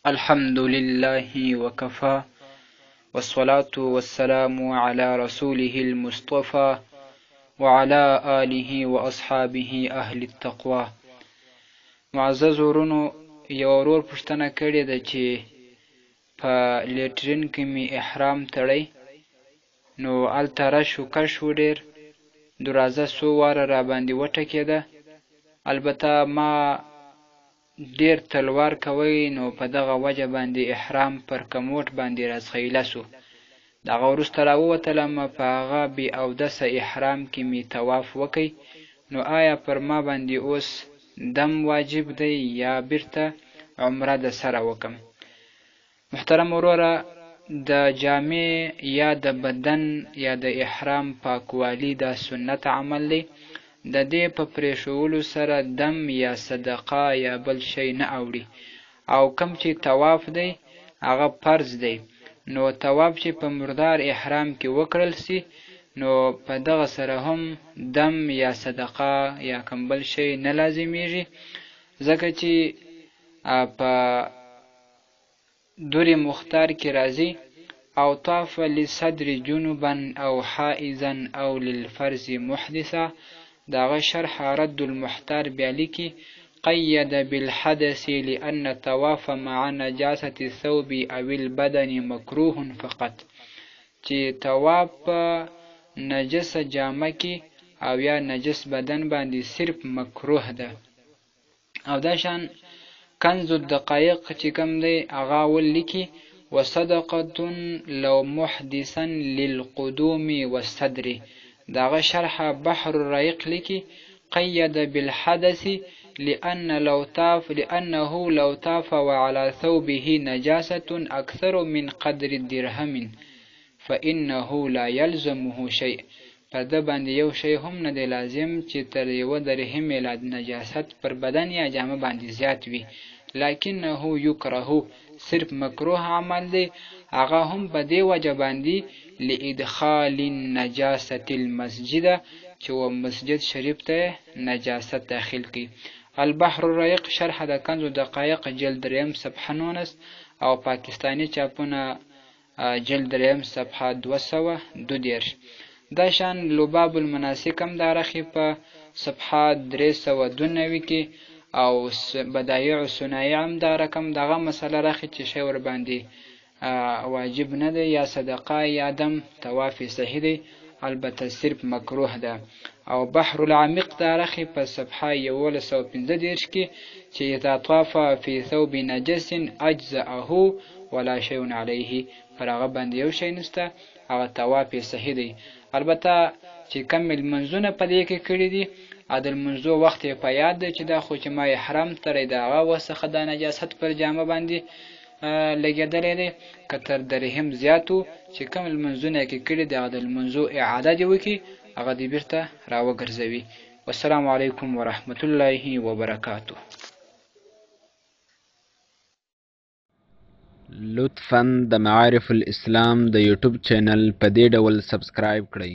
الحمد لله وكفى والصلاة والسلام على رسوله المصطفى وعلى آله وأصحابه أهل التقوى. معزز ورونو، یو ورور پوښتنه کړې ده چې په لیټرین کې می احرام تړی، نو هلته رش و کش و ډېر درازه څو واره را باندې وټکېده. البته ما ډېر تلوار کوی، نو په دغه وجه باندې احرام پر کموټ باندې راڅخیله سو. د هغه وروسته راووتلم، په هغه بې اودسه احرام کې مې طواف وکی. نو آیا پر ما باندې اوس دم واجب دی یا بیرته عمره د سره وکم؟ محترم وروره، د جامع یا د بدن یا د احرام پاکوالی دا سنت عمل دی. د دې په پرېښولو سره دم یا صدقه یا بل شی نه اوړي. او کم چې طواف دی هغه فرض دی، نو طواف چې په مردار احرام کې وکړل سي، نو په دغه سره هم دم یا صدقه یا کم بل شی نه لازمیږي، ځکه چې په دور مختار کې راځي او طاف لصدر جنوبا او حائزا او للفرز محدثا. داغه شرح رد المحتار بیا لیکي: قید بالحدث لأن الطواف مع نجاسة الثوب او البدن مکروه فقط، چې طواف په نجس جامه کې او یا نجس بدن باندې صرف مکروه ده. او دا شان کنز الدقایق چې کم دی هغه ولیکي: وصدقة لو محدثا للقدوم والصدر. داغه شرح بحر الرقیق لیکي: قید بالحدث لأنه لو طاف وعلى ثوبه نجاسة أكثر من قدر الدرهم فإنه لا يلزمه شيء. پر ده باندې یو شی هم نه دی لازم چې تر یوه درهم نجاست پر بدن یا جامه باندې زیات وي، لکنه یکره، صرف مکروه عمل دی. هغه هم په دې وجه باندې لادخال النجاسة المسجد، چې و مسجد شریف ته نجاست داخل کی. البحر الرقیق شرح د کنز دقایق جلد 3 صفحه 19 او پاکستانی چاپونه جلد 3 صفحه 222. دا شان لباب المناسک هم دا رخی په صفحه 392 کې، او بدایع الصنایع هم دا رقم دغه مسله راخي چې شی ور باندې واجب نه دی یا صدقه یا دم، طواف صحیح دی، البته صرف مکروه ده. او بحر العمیق دا راخي په صفحه 1115 کې چې اذا طاف فی ثوب نجس اجزأه ولا شیء علیه، پر هغه باندې یو شی نشته، هغه طواف صحیح دی. البته چې کم المنځونه په دې کې کړي دي، عدل منځو وخت په یاد دی چې دا خو چې ما احرام تړی دا هغه وسخه د نجاست پر جامه باندې لګېدلی دی، که تر درهم زیاتو چې کم المنځونه کې کړي د عدل منځو اعاده دی وکړي، هغه دې بیرته راوګرځوي. والسلام علیکم ورحمة الله وبرکاته. لطفاً د معارف الاسلام د یوټیوب چینل په دې ډول سبسکرایب کړئ.